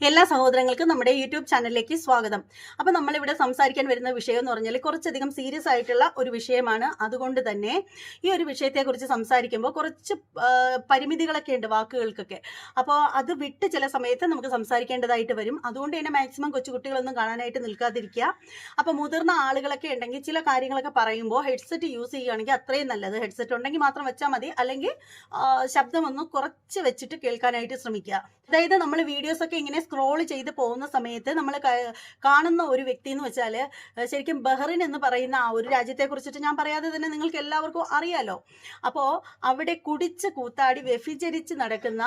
എല്ലാ സഹോദരങ്ങൾക്കും നമ്മുടെ യൂട്യൂബ് ചാനലിലേക്ക് സ്വാഗതം. അപ്പോൾ നമ്മളിവിടെ സംസാരിക്കാൻ വരുന്ന വിഷയം എന്ന് പറഞ്ഞാൽ കുറച്ചധികം സീരിയസ് ആയിട്ടുള്ള ഒരു വിഷയമാണ്. അതുകൊണ്ട് തന്നെ ഈ ഒരു വിഷയത്തെക്കുറിച്ച് സംസാരിക്കുമ്പോൾ കുറച്ച് പരിമിതികളൊക്കെ ഉണ്ട് വാക്കുകൾക്കൊക്കെ. അപ്പോൾ അത് വിട്ട് ചില സമയത്ത് നമുക്ക് സംസാരിക്കേണ്ടതായിട്ട് വരും. അതുകൊണ്ട് തന്നെ മാക്സിമം കൊച്ചുകുട്ടികളൊന്നും കാണാനായിട്ട് നിൽക്കാതിരിക്കുക. അപ്പോൾ മുതിർന്ന ആളുകളൊക്കെ ഉണ്ടെങ്കിൽ ചില കാര്യങ്ങളൊക്കെ പറയുമ്പോൾ ഹെഡ്സെറ്റ് യൂസ് ചെയ്യുകയാണെങ്കിൽ അത്രയും നല്ലത്. ഹെഡ്സെറ്റ് ഉണ്ടെങ്കിൽ മാത്രം വെച്ചാൽ മതി, അല്ലെങ്കിൽ ശബ്ദമൊന്ന് കുറച്ച് വെച്ചിട്ട് കേൾക്കാനായിട്ട് ശ്രമിക്കുക. അതായത് നമ്മൾ വീഡിയോസൊക്കെ ഇങ്ങനെ സ്ക്രോൾ ചെയ്ത് പോകുന്ന സമയത്ത് നമ്മൾ കാണുന്ന ഒരു വ്യക്തി എന്ന് വെച്ചാൽ ശരിക്കും ബഹ്റിൻ എന്ന് പറയുന്ന ആ ഒരു രാജ്യത്തെക്കുറിച്ചിട്ട് ഞാൻ പറയാതെ തന്നെ നിങ്ങൾക്ക് എല്ലാവർക്കും അറിയാലോ. അപ്പോൾ അവിടെ കുടിച്ച് കൂത്താടി വ്യഭിചരിച്ച് നടക്കുന്ന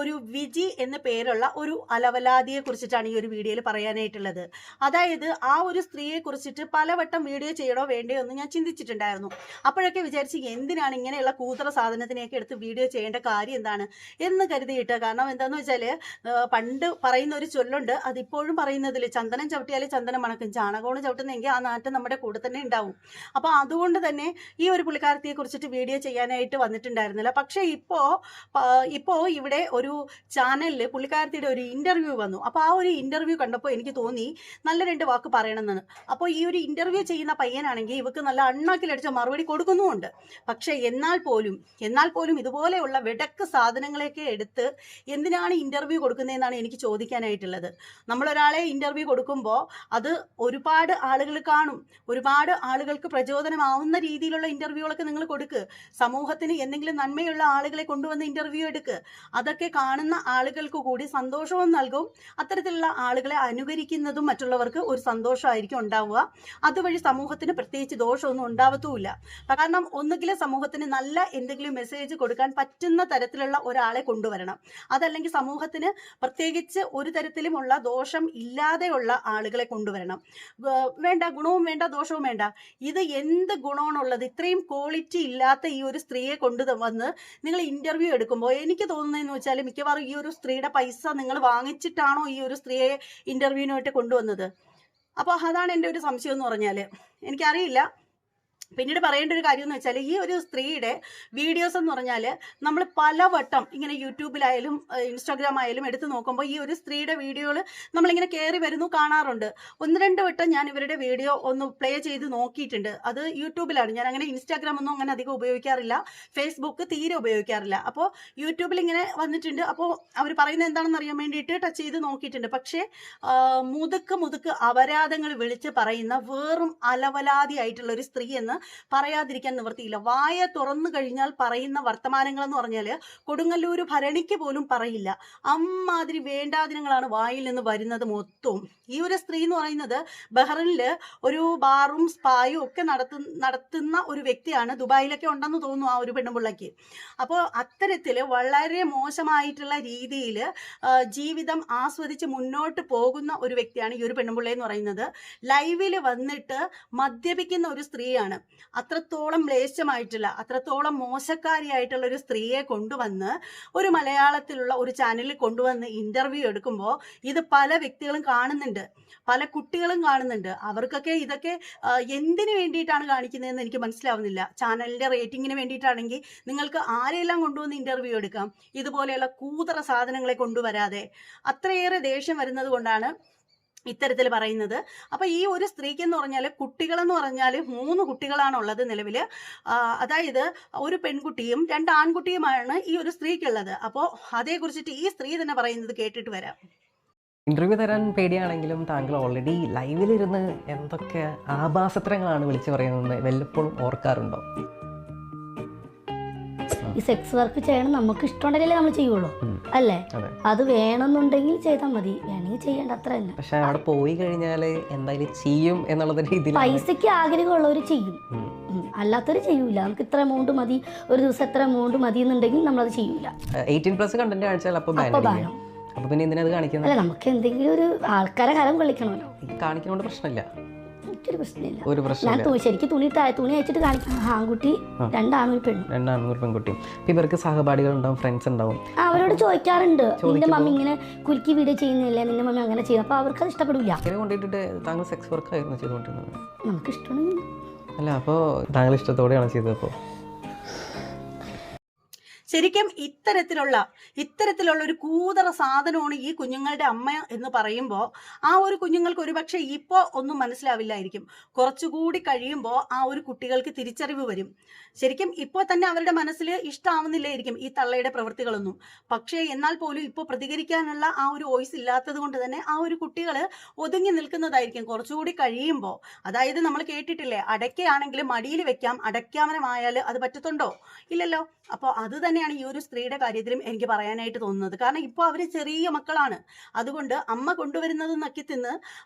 ഒരു വിജി എന്ന പേരുള്ള ഒരു അലവലാതിയെ കുറിച്ചിട്ടാണ് ഈ ഒരു വീഡിയോയിൽ പറയാനായിട്ടുള്ളത്. അതായത് ആ ഒരു സ്ത്രീയെ കുറിച്ചിട്ട് പലവട്ടം വീഡിയോ ചെയ്യണോ വേണ്ടയോ എന്ന് ഞാൻ ചിന്തിച്ചിട്ടുണ്ടായിരുന്നു. അപ്പോഴൊക്കെ വിചാരിച്ച് എന്തിനാണ് ഇങ്ങനെയുള്ള കൂതറ സാധനത്തിനെയൊക്കെ എടുത്ത് വീഡിയോ ചെയ്യേണ്ട കാര്യം എന്താണ് എന്ന് കരുതിയിട്ട്. കാരണം എന്താണെന്ന് വെച്ചാൽ പണ്ട് പറയുന്ന ഒരു ചൊല്ലുണ്ട്, അതിപ്പോഴും പറയുന്നതിൽ ചന്ദനം ചവിട്ടിയാൽ ചന്ദനം മണക്കും, ചാണകമാണ് ചവിട്ടുന്നെങ്കിൽ ആ നാട്ടം നമ്മുടെ കൂടെ തന്നെ ഉണ്ടാവും. അപ്പോൾ അതുകൊണ്ട് തന്നെ ഈ ഒരു പുള്ളിക്കാരത്തിയെ കുറിച്ചിട്ട് വീഡിയോ ചെയ്യാനായിട്ട് വന്നിട്ടുണ്ടായിരുന്നില്ല. പക്ഷേ ഇപ്പോൾ ഇവിടെ ഒരു ചാനലിൽ പുള്ളിക്കാരത്തിയുടെ ഒരു ഇൻ്റർവ്യൂ വന്നു. അപ്പോൾ ആ ഒരു ഇൻ്റർവ്യൂ കണ്ടപ്പോൾ എനിക്ക് തോന്നി നല്ല രണ്ട് വാക്ക് പറയണമെന്ന്. അപ്പോൾ ഈ ഒരു ഇൻ്റർവ്യൂ ചെയ്യുന്ന പയ്യനാണെങ്കിൽ ഇവക്ക് നല്ല അണ്ണാക്കിലടിച്ച മറുപടി കൊടുക്കുന്നുമുണ്ട്. പക്ഷേ എന്നാൽ പോലും ഇതുപോലെയുള്ള വെടക്ക് സാധനങ്ങളെയൊക്കെ എടുത്ത് എന്തിനാണ് ഇൻ്റർവ്യൂ കൊടുക്കുന്നതെന്നാണ് എനിക്ക് ചോദിക്കാനായിട്ടുള്ളത്. നമ്മളൊരാളെ ഇൻ്റർവ്യൂ കൊടുക്കുമ്പോൾ അത് ഒരുപാട് ആളുകൾ കാണും. ഒരുപാട് ആളുകൾക്ക് പ്രചോദനമാവുന്ന രീതിയിലുള്ള ഇൻ്റർവ്യൂകളൊക്കെ നിങ്ങൾ കൊടുക്കുക. സമൂഹത്തിന് എന്തെങ്കിലും നന്മയുള്ള ആളുകളെ കൊണ്ടുവന്ന് ഇൻ്റർവ്യൂ എടുക്കുക. അതൊക്കെ കാണുന്ന ആളുകൾക്ക് കൂടി സന്തോഷവും നൽകും. അത്തരത്തിലുള്ള ആളുകളെ അനുകരിക്കുന്നതും മറ്റുള്ളവർക്ക് ഒരു സന്തോഷമായിരിക്കും ഉണ്ടാവുക. അതുവഴി സമൂഹത്തിന് പ്രത്യേകിച്ച് ദോഷമൊന്നും ഉണ്ടാവത്തുമില്ല. കാരണം ഒന്നുകിൽ സമൂഹത്തിന് നല്ല എന്തെങ്കിലും മെസ്സേജ് കൊടുക്കാൻ പറ്റുന്ന തരത്തിലുള്ള ഒരാളെ കൊണ്ടുവരണം. അതല്ലെങ്കിൽ സമൂഹത്തിന് പ്രത്യേകിച്ച് ഒരു തരത്തിലുമുള്ള ദോഷം ഇല്ലാതെയുള്ള ആളുകളെ കൊണ്ടുവരണം. വേണ്ട ഗുണവും വേണ്ട ദോഷവും വേണ്ട, ഇത് എന്ത് ഗുണമാണുള്ളത്? ഇത്രയും ക്വാളിറ്റി ഇല്ലാത്ത ഈ ഒരു സ്ത്രീയെ കൊണ്ടുവന്ന് നിങ്ങൾ ഇൻ്റർവ്യൂ എടുക്കുമ്പോൾ എനിക്ക് തോന്നുന്നതെന്ന് വെച്ചാൽ മിക്കവാറും ഈ ഒരു സ്ത്രീയുടെ പൈസ നിങ്ങൾ വാങ്ങിച്ചിട്ടാണോ ഈ ഒരു സ്ത്രീയെ ഇൻ്റർവ്യൂവിനായിട്ട് കൊണ്ടുവന്നത്? അപ്പോൾ അതാണ് എൻ്റെ ഒരു സംശയം എന്ന് പറഞ്ഞാൽ. എനിക്കറിയില്ല. പിന്നീട് പറയേണ്ട ഒരു കാര്യം എന്ന് വെച്ചാൽ ഈ ഒരു സ്ത്രീയുടെ വീഡിയോസ് എന്ന് പറഞ്ഞാൽ നമ്മൾ പലവട്ടം ഇങ്ങനെ യൂട്യൂബിലായാലും ഇൻസ്റ്റാഗ്രാം ആയാലും എടുത്ത് നോക്കുമ്പോൾ ഈ ഒരു സ്ത്രീയുടെ വീഡിയോകൾ നമ്മളിങ്ങനെ കയറി വരുന്നു കാണാറുണ്ട്. 1-2 വട്ടം ഞാൻ ഇവരുടെ വീഡിയോ ഒന്ന് പ്ലേ ചെയ്ത് നോക്കിയിട്ടുണ്ട്. അത് യൂട്യൂബിലാണ്. ഞാൻ അങ്ങനെ ഇൻസ്റ്റാഗ്രാം ഒന്നും അങ്ങനെ അധികം ഉപയോഗിക്കാറില്ല, ഫേസ്ബുക്ക് തീരെ ഉപയോഗിക്കാറില്ല. അപ്പോൾ യൂട്യൂബിൽ ഇങ്ങനെ വന്നിട്ടുണ്ട്. അപ്പോൾ അവർ പറയുന്നത് എന്താണെന്ന് അറിയാൻ വേണ്ടിയിട്ട് ടച്ച് ചെയ്ത് നോക്കിയിട്ടുണ്ട്. പക്ഷേ മുതുക്ക് അപരാധങ്ങൾ വിളിച്ച് പറയുന്ന വെറും അലവലാതി ആയിട്ടുള്ള ഒരു സ്ത്രീ എന്ന് പറയാതിരിക്കാൻ നിവൃത്തിയില്ല. വായ തുറന്നു കഴിഞ്ഞാൽ പറയുന്ന വർത്തമാനങ്ങൾ എന്ന് പറഞ്ഞാൽ കൊടുങ്ങല്ലൂര് ഭരണിക്ക് പോലും പറയില്ല. അമ്മാതിരി വേണ്ടാദിനങ്ങളാണ് വായിൽ നിന്ന് വരുന്നത് മൊത്തവും. ഈ ഒരു സ്ത്രീ എന്ന് പറയുന്നത് ബഹ്റിനിൽ ഒരു ബാറും സ്പായും ഒക്കെ നടത്തുന്ന ഒരു വ്യക്തിയാണ്. ദുബായിലൊക്കെ ഉണ്ടെന്ന് തോന്നുന്നു ആ ഒരു പെണ്ണുപിള്ളയ്ക്ക്. അപ്പോൾ അത്തരത്തിൽ വളരെ മോശമായിട്ടുള്ള രീതിയിൽ ജീവിതം ആസ്വദിച്ച് മുന്നോട്ട് പോകുന്ന ഒരു വ്യക്തിയാണ് ഈ ഒരു പെണ്ണുപിള്ള എന്ന് പറയുന്നത്. ലൈവിൽ വന്നിട്ട് മദ്യപിക്കുന്ന ഒരു സ്ത്രീയാണ്. അത്രത്തോളം മ്ലേച്ഛമായിട്ടുള്ള, അത്രത്തോളം മോശക്കാരിയായിട്ടുള്ള ഒരു സ്ത്രീയെ കൊണ്ടുവന്ന് ഒരു മലയാളത്തിലുള്ള ഒരു ചാനലിൽ കൊണ്ടുവന്ന് ഇൻ്റർവ്യൂ എടുക്കുമ്പോൾ ഇത് പല വ്യക്തികളും കാണുന്നുണ്ട്, പല കുട്ടികളും കാണുന്നുണ്ട്. അവർക്കൊക്കെ ഇതൊക്കെ എന്തിനു വേണ്ടിയിട്ടാണ് കാണിക്കുന്നതെന്ന് എനിക്ക് മനസ്സിലാവുന്നില്ല. ചാനലിൻ്റെ റേറ്റിങ്ങിന് വേണ്ടിയിട്ടാണെങ്കിൽ നിങ്ങൾക്ക് ആരെല്ലാം കൊണ്ടുവന്ന് ഇൻ്റർവ്യൂ എടുക്കാം, ഇതുപോലെയുള്ള കൂതറ സാധനങ്ങളെ കൊണ്ടുവരാതെ. അത്രയേറെ ദേഷ്യം വരുന്നത് കൊണ്ടാണ് ഇത്തരത്തിൽ പറയുന്നത്. അപ്പോൾ ഈ ഒരു സ്ത്രീക്ക് എന്ന് പറഞ്ഞാൽ കുട്ടികളെന്ന് പറഞ്ഞാൽ 3 കുട്ടികളാണുള്ളത് നിലവിൽ. അതായത് ഒരു പെൺകുട്ടിയും 2 ആൺകുട്ടിയുമാണ് ഈ ഒരു സ്ത്രീക്കുള്ളത്. അപ്പോൾ അതേക്കുറിച്ചിട്ട് ഈ സ്ത്രീ തന്നെ പറയുന്നത് കേട്ടിട്ട് വരാം. ഇൻ്റർവ്യൂ തരാൻ പേടിയാണെങ്കിലും താങ്കൾ ഓൾറെഡി ലൈവിലിരുന്ന് എന്തൊക്കെ ആഭാസത്രങ്ങളാണ് വിളിച്ചു പറയുന്നത് വല്ലപ്പോഴും ഓർക്കാറുണ്ടോ? ഈ സെക്സ് വർക്ക് ചെയ്യണം നമുക്ക് ഇഷ്ടമുണ്ടെങ്കിലേ നമ്മൾ ചെയ്യുള്ളൂ, അല്ലേ? അത് വേണമെന്നുണ്ടെങ്കിൽ ചെയ്താൽ മതി, വേണമെങ്കിൽ ചെയ്യേണ്ട, അത്ര തന്നെ. പക്ഷെ അവിടെ പോയി കഴിഞ്ഞാൽ എന്തായാലും ചെയ്യും എന്നുള്ള രീതിയിൽ പൈസക്ക് ആഗ്രഹമുള്ളവർ ചെയ്യും, അല്ലാത്തവർ ചെയ്യൂല. നമുക്ക് ഇത്ര എമൗണ്ട് മതി, ഒരു ദിവസം എത്ര എമൗണ്ട് മതി എന്നുണ്ടെങ്കിൽ നമ്മളത് ചെയ്യൂല. 18+ കണ്ടന്റ് കാണിച്ചാൽ അപ്പോൾ ബാനോ? അപ്പോൾ പിന്നെ എന്തിനാ അത് കാണിക്കുന്നത്? അല്ല, നമുക്ക് എന്തെങ്കിലും ഒരു ആൾക്കാരെ കാലം കൊള്ളിക്കണമല്ലോ. കാണിക്കുന്നതുകൊണ്ട് പ്രശ്നമില്ല, ഒരു പ്രശ്നമില്ല. ഒരു പ്രശ്നം ഞാൻ ശരിക്കും തുണി അയച്ചിട്ട് കാണിക്കും. ആൺകുട്ടി 2 ആണും 1 2 പെൺകുട്ടിയും. ഇവർക്ക് സഹപാഠികൾ ഉണ്ടാവും, ഫ്രണ്ട്സ് ഉണ്ടാവും. അവരോട് ചോദിക്കാറുണ്ട്, നിന്റെ മമ്മി ഇങ്ങനെ കുലുക്കി വീഡിയോ ചെയ്യുന്നില്ല, നിന്റെ മമ്മി അങ്ങനെ ചെയ്യുന്നത്. അപ്പോൾ അവർക്ക് അത് ഇഷ്ടപ്പെടില്ല. അങ്ങനെ കൊണ്ടിട്ട് താങ്കൾ സെക്സ് വർക്ക് ആയിരുന്നു ചെയ്തുകൊണ്ടിരുന്നത്? നമുക്ക് ഇഷ്ടമാണ്. അല്ല, അപ്പോൾ താങ്കൾ ഇഷ്ടത്തോടെയാണ് ചെയ്തത്? അപ്പോൾ ശരിക്കും ഇത്തരത്തിലുള്ള ഒരു കൂതറ സാധനമാണ് ഈ കുഞ്ഞുങ്ങളുടെ അമ്മ എന്ന് പറയുമ്പോൾ ആ ഒരു കുഞ്ഞുങ്ങൾക്ക് ഒരുപക്ഷെ ഇപ്പോൾ ഒന്നും മനസ്സിലാവില്ലായിരിക്കും. കുറച്ചുകൂടി കഴിയുമ്പോൾ ആ ഒരു കുട്ടികൾക്ക് തിരിച്ചറിവ് വരും. ശരിക്കും ഇപ്പോൾ തന്നെ അവരുടെ മനസ്സിൽ ഇഷ്ടമാവുന്നില്ലായിരിക്കും ഈ തള്ളയുടെ പ്രവൃത്തികളൊന്നും. പക്ഷേ എന്നാൽ പോലും ഇപ്പോൾ പ്രതികരിക്കാനുള്ള ആ ഒരു വോയിസ് ഇല്ലാത്തത് കൊണ്ട് തന്നെ ആ ഒരു കുട്ടികൾ ഒതുങ്ങി നിൽക്കുന്നതായിരിക്കും. കുറച്ചുകൂടി കഴിയുമ്പോൾ, അതായത് നമ്മൾ കേട്ടിട്ടില്ലേ, അടയ്ക്കയാണെങ്കിലും മടിയിൽ വെക്കാം, അടയ്ക്കാമരമായാൽ അത് പറ്റത്തുണ്ടോ? ഇല്ലല്ലോ. അപ്പോൾ അത് തന്നെയാണ് ഈ ഒരു സ്ത്രീയുടെ കാര്യത്തിലും എനിക്ക് പറയാനായിട്ട് തോന്നുന്നത്. കാരണം ഇപ്പോൾ അവർ ചെറിയ മക്കളാണ്. അതുകൊണ്ട് അമ്മ കൊണ്ടുവരുന്നത് നക്കി തിന്ന്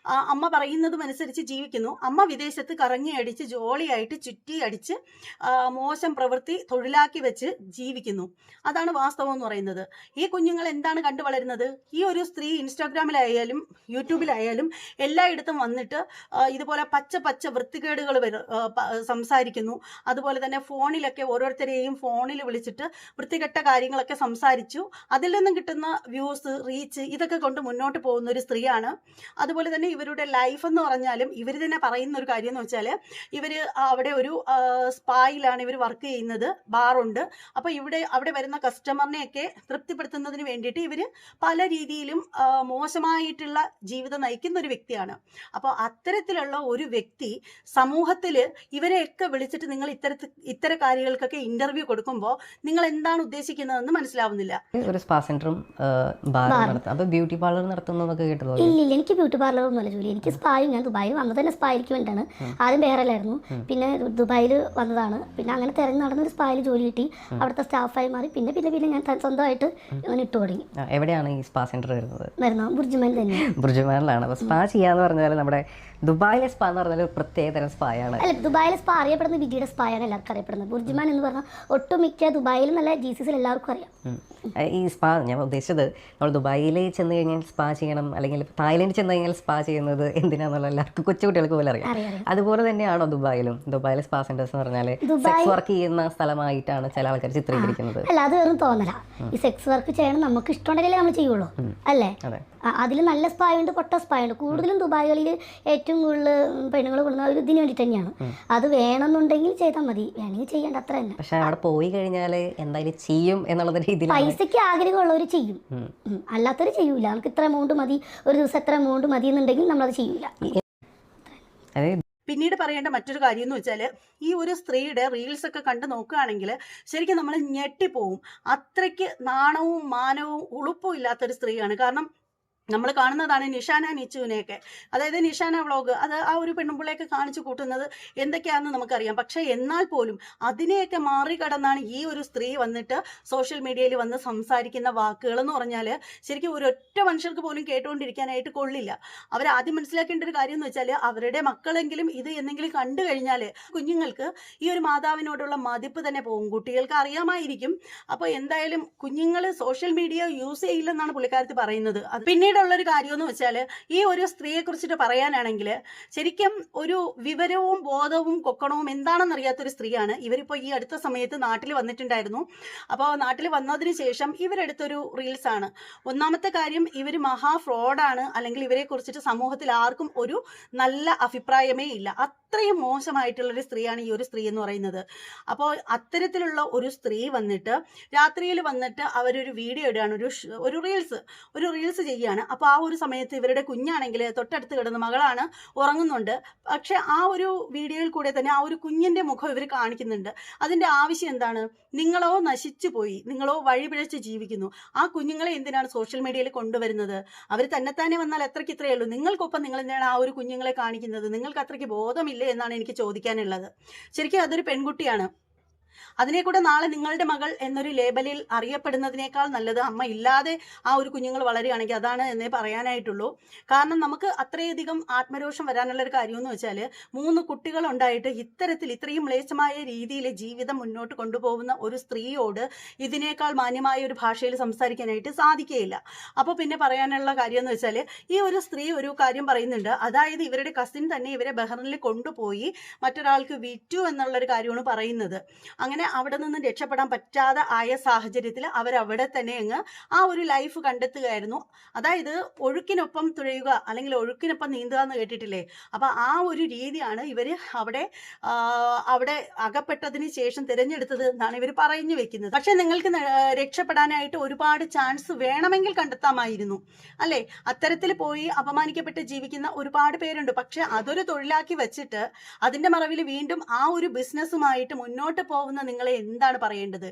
അമ്മ പറയുന്നതും അനുസരിച്ച് ജീവിക്കുന്നു. അമ്മ വിദേശത്ത് കറങ്ങി അടിച്ച് ജോളിയായിട്ട് ചുറ്റി അടിച്ച് മോശം പ്രവൃത്തി തൊഴിലാക്കി വെച്ച് ജീവിക്കുന്നു. അതാണ് വാസ്തവം എന്ന് പറയുന്നത്. ഈ കുഞ്ഞുങ്ങൾ എന്താണ് കണ്ടു വളരുന്നത്? ഈ ഒരു സ്ത്രീ ഇൻസ്റ്റാഗ്രാമിലായാലും യൂട്യൂബിലായാലും എല്ലായിടത്തും വന്നിട്ട് ഇതുപോലെ പച്ച വൃത്തികേടുകൾ സംസാരിക്കുന്നു. അതുപോലെ തന്നെ ഫോണിലൊക്കെ ഓരോരുത്തരെയും ഫോണിൽ വിളിച്ചിട്ട് വൃത്തികെട്ട കാര്യങ്ങളൊക്കെ സംസാരിച്ചു അതിൽ നിന്നും കിട്ടുന്ന വ്യൂസ്, റീച്ച്, ഇതൊക്കെ കൊണ്ട് മുന്നോട്ട് പോകുന്ന ഒരു സ്ത്രീയാണ്. അതുപോലെ തന്നെ ഇവരുടെ ലൈഫ് എന്ന് പറഞ്ഞാലും ഇവർ തന്നെ പറയുന്ന ഒരു കാര്യം എന്ന് വെച്ചാൽ ഇവർ അവിടെ ഒരു സ്പായിലാണ് ഇവർ വർക്ക് ചെയ്യുന്നത്. ബാറുണ്ട്. അപ്പോൾ അവിടെ വരുന്ന കസ്റ്റമറിനെയൊക്കെ തൃപ്തിപ്പെടുത്തുന്നതിന് വേണ്ടിയിട്ട് ഇവർ പല രീതിയിലും മോശമായിട്ടുള്ള ജീവിതം നയിക്കുന്ന ഒരു വ്യക്തിയാണ്. അപ്പോൾ അത്തരത്തിലുള്ള ഒരു വ്യക്തി സമൂഹത്തിൽ ഇവരെയൊക്കെ വിളിച്ചിട്ട് നിങ്ങൾ ഇത്തരം കാര്യങ്ങൾക്കൊക്കെ ഇന്റർവ്യൂ കൊടുക്കുമ്പോൾ നിങ്ങൾ എന്താണ് ഉദ്ദേശിക്കുന്നതെന്ന് മനസ്സിലാവുന്നില്ല. ഒരു സ്പാ സെന്ററും ബ്യൂട്ടി പാർലർ നടത്തുന്നതൊക്കെ കേട്ടതോ? ഇല്ല, എനിക്ക് ബ്യൂട്ടി പാർലർ ഒന്നുമല്ല ജോലി. എനിക്ക് സ്പായും, ഞാൻ ദുബായിൽ വന്നത് തന്നെ സ്പായിലേക്ക് വേണ്ടിയിട്ടാണ്. ആദ്യം ബെഹ്റയിലായിരുന്നു, പിന്നെ ദുബായിൽ വന്നതാണ്. പിന്നെ അങ്ങനെ തിരഞ്ഞു നടന്നൊരു സ്പായിൽ ജോലി കിട്ടി, അവിടുത്തെ സ്റ്റാഫായി മാറി. പിന്നെ ഞാൻ സ്വന്തമായിട്ട് അങ്ങനെ ഇട്ടു തുടങ്ങി. എവിടെയാണ് ഈ സ്പാ സെന്റർ വരുന്നത്? ബുർജുമാൻ തന്നെ. ബുർജുമാനിലാണ്. അപ്പോൾ സ്പാ ചെയ്യാന്ന് പറഞ്ഞാൽ നമ്മുടെ ദുബായിലെ സ്പാ എന്ന് പറഞ്ഞാൽ ഒരു പ്രത്യേക തരം സ്പായാണ്. അല്ല, ദുബായിലെ സ്പാ അറിയപ്പെടുന്നത് വിജിയുടെ സ്പായാണ് എല്ലാവർക്കും അറിയപ്പെടുന്നത്. ബുർജുമാൻ എന്ന് പറഞ്ഞാൽ ഒട്ടുമിക്ക ദുബായിലും നല്ല GCCയിൽ എല്ലാവർക്കും അറിയാം. ഈ സ്പാ ഞാൻ ഉദ്ദേശിച്ചത് നമ്മൾ ദുബായിൽ ചെന്ന് കഴിഞ്ഞാൽ സ്പാ ചെയ്യണം, അല്ലെങ്കിൽ തായ്ലൻഡിൽ ചെന്ന് കഴിഞ്ഞാൽ സ്പാ ചെയ്യുന്നത് എന്തിനാന്നുള്ള എല്ലാവർക്കും കൊച്ചുകുട്ടികൾക്ക് പോലും അറിയാം. അതുപോലെ തന്നെയാണോ ദുബായിലും? ദുബായിലെ സ്പാ സെന്റേഴ്സ് എന്ന് പറഞ്ഞാൽ സെക്സ് വർക്ക് ചെയ്യുന്ന സ്ഥലമായിട്ടാണ് ചില ആൾക്കാർ ചിത്രീകരിക്കുന്നത്. അല്ല, അത് വെറും തോന്നല. ഈ സെക്സ് വർക്ക് ചെയ്യണം നമുക്ക് ഇഷ്ടമുണ്ടെങ്കിലേ നമ്മൾ ചെയ്യുള്ളൂ, അല്ലേ? അതിൽ നല്ല സ്പായുണ്ട്, പൊട്ട സ്പായുണ്ട്. കൂടുതലും ദുബായികളിൽ ഏറ്റവും കൂടുതൽ പെണ്ണുങ്ങൾ കൊടുക്കുന്ന ഒരു ഇതിന് വേണ്ടിയിട്ട് തന്നെയാണ്. അത് വേണമെന്നുണ്ടെങ്കിൽ ചെയ്താൽ മതി, വേണമെങ്കിൽ ചെയ്യേണ്ട അത്ര തന്നെ. പക്ഷെ അവിടെ പോയി കഴിഞ്ഞാൽ എന്തായാലും ചെയ്യും എന്നുള്ള രീതിയിൽ പൈസയ്ക്ക് ആഗ്രഹമുള്ളവർ ചെയ്യും, അല്ലാത്തവർ ചെയ്യൂല. നമുക്ക് ഇത്ര എമൗണ്ട് മതി, ഒരു ദിവസം എത്ര എമൗണ്ട് മതി എന്നുണ്ടെങ്കിൽ നമ്മളത് ചെയ്യൂല. പിന്നീട് പറയേണ്ട മറ്റൊരു കാര്യം എന്ന് വെച്ചാൽ ഈ ഒരു സ്ത്രീയുടെ റീൽസ് ഒക്കെ കണ്ടു നോക്കുകയാണെങ്കിൽ ശരിക്കും നമ്മൾ ഞെട്ടിപ്പോവും. അത്രയ്ക്ക് നാണവും മാനവും ഉളുപ്പും ഇല്ലാത്തൊരു സ്ത്രീയാണ്. കാരണം നമ്മൾ കാണുന്നതാണ് നിഷാന നിച്ചുവിനെയൊക്കെ, അതായത് നിഷാന വ്ളോഗ്, അത് ആ ഒരു പെണ്ണുമ്പിള്ളയൊക്കെ കാണിച്ചു കൂട്ടുന്നത് എന്തൊക്കെയാണെന്ന് നമുക്കറിയാം. പക്ഷേ എന്നാൽ പോലും അതിനെയൊക്കെ മറികടന്നാണ് ഈ ഒരു സ്ത്രീ വന്നിട്ട് സോഷ്യൽ മീഡിയയിൽ വന്ന് സംസാരിക്കുന്ന വാക്കുകളെന്ന് പറഞ്ഞാൽ ശരിക്കും ഒരൊറ്റ മനുഷ്യർക്ക് പോലും കേട്ടുകൊണ്ടിരിക്കാനായിട്ട് കൊള്ളില്ല. അവരാദ്യം മനസ്സിലാക്കേണ്ട ഒരു കാര്യം എന്ന് വെച്ചാൽ അവരുടെ മക്കളെങ്കിലും ഇത് എന്തെങ്കിലും കണ്ടു കഴിഞ്ഞാൽ കുഞ്ഞുങ്ങൾക്ക് ഈ ഒരു മാതാവിനോടുള്ള മതിപ്പ് തന്നെ പോകും. കുട്ടികൾക്ക് അറിയാമായിരിക്കും. അപ്പോൾ എന്തായാലും കുഞ്ഞുങ്ങൾ സോഷ്യൽ മീഡിയ യൂസ് ചെയ്യില്ലെന്നാണ് പുള്ളിക്കാരത്തി പറയുന്നത്. അത് പിന്നീട് ഉള്ളൊരു കാര്യം എന്ന് വെച്ചാൽ ഈ ഒരു സ്ത്രീയെ കുറിച്ചിട്ട് പറയാനാണെങ്കിൽ ശരിക്കും ഒരു വിവരവും ബോധവും കൊക്കണവും എന്താണെന്ന് അറിയാത്തൊരു സ്ത്രീയാണ്. ഇവരിപ്പോൾ ഈ അടുത്ത സമയത്ത് നാട്ടിൽ വന്നിട്ടുണ്ടായിരുന്നു. അപ്പോൾ നാട്ടിൽ വന്നതിന് ശേഷം ഇവരെടുത്തൊരു റീൽസാണ്. ഒന്നാമത്തെ കാര്യം, ഇവർ മഹാ ഫ്രോഡാണ്, അല്ലെങ്കിൽ ഇവരെ കുറിച്ചിട്ട് സമൂഹത്തിൽ ആർക്കും ഒരു നല്ല അഭിപ്രായമേ ഇല്ല. അത്രയും മോശമായിട്ടുള്ളൊരു സ്ത്രീയാണ് ഈ ഒരു സ്ത്രീ എന്ന് പറയുന്നത്. അപ്പോൾ അത്തരത്തിലുള്ള ഒരു സ്ത്രീ വന്നിട്ട് രാത്രിയിൽ വന്നിട്ട് അവരൊരു വീഡിയോ ഇടുകയാണ്, ഒരു റീൽസ് ചെയ്യുകയാണ്. അപ്പോൾ ആ ഒരു സമയത്ത് ഇവരുടെ കുഞ്ഞാണെങ്കിൽ തൊട്ടടുത്ത് കിടന്ന മകളാണ്, ഉറങ്ങുന്നുണ്ട്. പക്ഷെ ആ ഒരു വീഡിയോയിൽ കൂടെ തന്നെ ആ ഒരു കുഞ്ഞിൻ്റെ മുഖം ഇവർ കാണിക്കുന്നുണ്ട്. അതിൻ്റെ ആവശ്യം എന്താണ്? നിങ്ങളോ നശിച്ചു പോയി, നിങ്ങളോ വഴിപിഴച്ച് ജീവിക്കുന്നു. ആ കുഞ്ഞുങ്ങളെ എന്തിനാണ് സോഷ്യൽ മീഡിയയിൽ കൊണ്ടുവരുന്നത്? അവർ തന്നെത്താനെ വന്നാൽ അത്രയ്ക്ക് ഇത്രയേ ഉള്ളൂ. നിങ്ങൾക്കൊപ്പം നിങ്ങൾ എന്തിനാണ് ആ ഒരു കുഞ്ഞുങ്ങളെ കാണിക്കുന്നത്? നിങ്ങൾക്ക് അത്രയ്ക്ക് ബോധമില്ലേ എന്നാണ് എനിക്ക് ചോദിക്കാനുള്ളത്. ശരിക്കും അതൊരു പെൺകുട്ടിയാണ്. അതിനെ കൂടെ നാളെ നിങ്ങളുടെ മകൾ എന്നൊരു ലേബലിൽ അറിയപ്പെടുന്നതിനേക്കാൾ നല്ലത് അമ്മ ഇല്ലാതെ ആ ഒരു കുഞ്ഞുങ്ങൾ വളരുകയാണെങ്കിൽ അതാണ് എന്നേ പറയാനായിട്ടുള്ളൂ. കാരണം നമുക്ക് അത്രയധികം ആത്മരോഷം വരാനുള്ളൊരു കാര്യമെന്ന് വെച്ചാൽ 3 കുട്ടികൾ ഉണ്ടായിട്ട് ഇത്രയും മ്ലേച്ഛമായ രീതിയിൽ ജീവിതം മുന്നോട്ട് കൊണ്ടുപോകുന്ന ഒരു സ്ത്രീയോട് ഇതിനേക്കാൾ മാന്യമായ ഒരു ഭാഷയിൽ സംസാരിക്കാനായിട്ട് സാധിക്കുകയില്ല. അപ്പോൾ പിന്നെ പറയാനുള്ള കാര്യം എന്ന് വെച്ചാൽ ഈ ഒരു സ്ത്രീ ഒരു കാര്യം പറയുന്നുണ്ട്. അതായത് ഇവരുടെ കസിൻ തന്നെ ഇവരെ ബഹ്റിനിൽ കൊണ്ടുപോയി മറ്റൊരാൾക്ക് വിറ്റു എന്നുള്ളൊരു കാര്യമാണ് പറയുന്നത്. അങ്ങനെ അവിടെ നിന്ന് രക്ഷപ്പെടാൻ പറ്റാതെ ആയ സാഹചര്യത്തിൽ അവരവിടെ തന്നെ അങ്ങ് ആ ഒരു ലൈഫ് കണ്ടെത്തുകയായിരുന്നു. അതായത് ഒഴുക്കിനൊപ്പം തുഴയുക അല്ലെങ്കിൽ ഒഴുക്കിനൊപ്പം നീന്തുക എന്ന് കേട്ടിട്ടില്ലേ? അപ്പം ആ ഒരു രീതിയാണ് ഇവർ അവിടെ അകപ്പെട്ടതിന് ശേഷം തിരഞ്ഞെടുത്തത് എന്നാണ് ഇവർ പറഞ്ഞു വെക്കുന്നത്. പക്ഷെ നിങ്ങൾക്ക് രക്ഷപ്പെടാനായിട്ട് ഒരുപാട് ചാൻസ് വേണമെങ്കിൽ കണ്ടെത്താമായിരുന്നു അല്ലേ? അത്തരത്തിൽ പോയി അപമാനിക്കപ്പെട്ട് ജീവിക്കുന്ന ഒരുപാട് പേരുണ്ട്. പക്ഷെ അതൊരു തൊഴിലാക്കി വെച്ചിട്ട് അതിന്റെ മറവിൽ വീണ്ടും ആ ഒരു ബിസിനസ്സുമായിട്ട് മുന്നോട്ട് പോകുന്ന നിങ്ങളെ എന്താണ് പറയേണ്ടത്?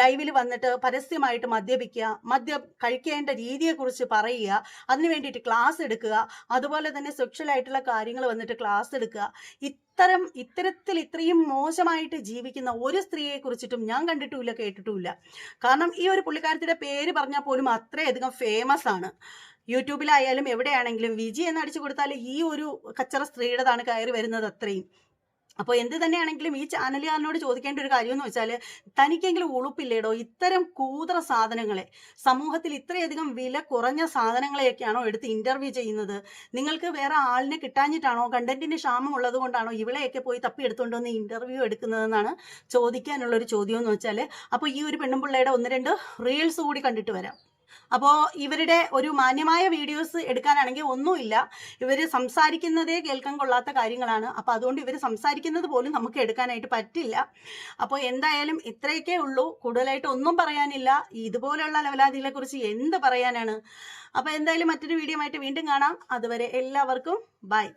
ലൈവിൽ വന്നിട്ട് പരസ്യമായിട്ട് മദ്യം കഴിക്കേണ്ട രീതിയെക്കുറിച്ച് പറയുക, അതിനു വേണ്ടിയിട്ട് ക്ലാസ് എടുക്കുക, അതുപോലെ തന്നെ സെക്ഷൽ ആയിട്ടുള്ള കാര്യങ്ങൾ വന്നിട്ട് ക്ലാസ് എടുക്കുക. ഇത്തരത്തിൽ മോശമായിട്ട് ജീവിക്കുന്ന ഒരു സ്ത്രീയെ കുറിച്ചിട്ടും ഞാൻ കണ്ടിട്ടുമില്ല, കേട്ടിട്ടുമില്ല. കാരണം ഈ ഒരു പുള്ളിക്കാരത്തിയുടെ പേര് പറഞ്ഞാൽ പോലും അത്രയധികം ഫേമസ് ആണ്. യൂട്യൂബിലായാലും എവിടെയാണെങ്കിലും വിജി എന്ന് അടിച്ചു കൊടുത്താൽ ഈ ഒരു കച്ചറ സ്ത്രീയുടേതാണ് കയറി വരുന്നത് അത്രയും. അപ്പോൾ എന്ത് തന്നെയാണെങ്കിലും ഈ ചാനലുകാരനോട് ചോദിക്കേണ്ട ഒരു കാര്യം എന്ന് വെച്ചാൽ, തനിക്കെങ്കിലും ഉളുപ്പില്ലേടോ? ഇത്തരം കൂതറ സാധനങ്ങളെ, സമൂഹത്തിൽ ഇത്രയധികം വില കുറഞ്ഞ സാധനങ്ങളെയൊക്കെയാണോ എടുത്ത് ഇന്റർവ്യൂ ചെയ്യുന്നത്? നിങ്ങൾക്ക് വേറെ ആളിനെ കിട്ടാഞ്ഞിട്ടാണോ? കണ്ടന്റിന് ക്ഷാമം ഉള്ളത് കൊണ്ടാണോ ഇവളെയൊക്കെ പോയി തപ്പിയെടുത്തുകൊണ്ട് വന്ന് ഇന്റർവ്യൂ എടുക്കുന്നതെന്നാണ് ചോദിക്കാനുള്ളൊരു ചോദ്യം എന്ന് വെച്ചാൽ. അപ്പോൾ ഈ ഒരു പെണ്ണുമ്പിള്ളയുടെ 1-2 റീൽസ് കൂടി കണ്ടിട്ട് വരാം. അപ്പോൾ ഇവരുടെ ഒരു മാന്യമായ വീഡിയോസ് എടുക്കാനാണെങ്കിൽ ഒന്നുമില്ല, ഇവർ സംസാരിക്കുന്നതേ കേൾക്കാൻ കൊള്ളാത്ത കാര്യങ്ങളാണ്. അപ്പോൾ അതുകൊണ്ട് ഇവർ സംസാരിക്കുന്നത് പോലും നമുക്ക് എടുക്കാനായിട്ട് പറ്റില്ല. അപ്പോൾ എന്തായാലും ഇത്രയൊക്കെ ഉള്ളൂ, കൂടുതലായിട്ട് ഒന്നും പറയാനില്ല. ഇതുപോലെയുള്ള ലെവലാദികളെ കുറിച്ച് എന്ത് പറയാനാണ്? അപ്പോൾ എന്തായാലും മറ്റൊരു വീഡിയോ ആയിട്ട് വീണ്ടും കാണാം. അതുവരെ എല്ലാവർക്കും ബൈ.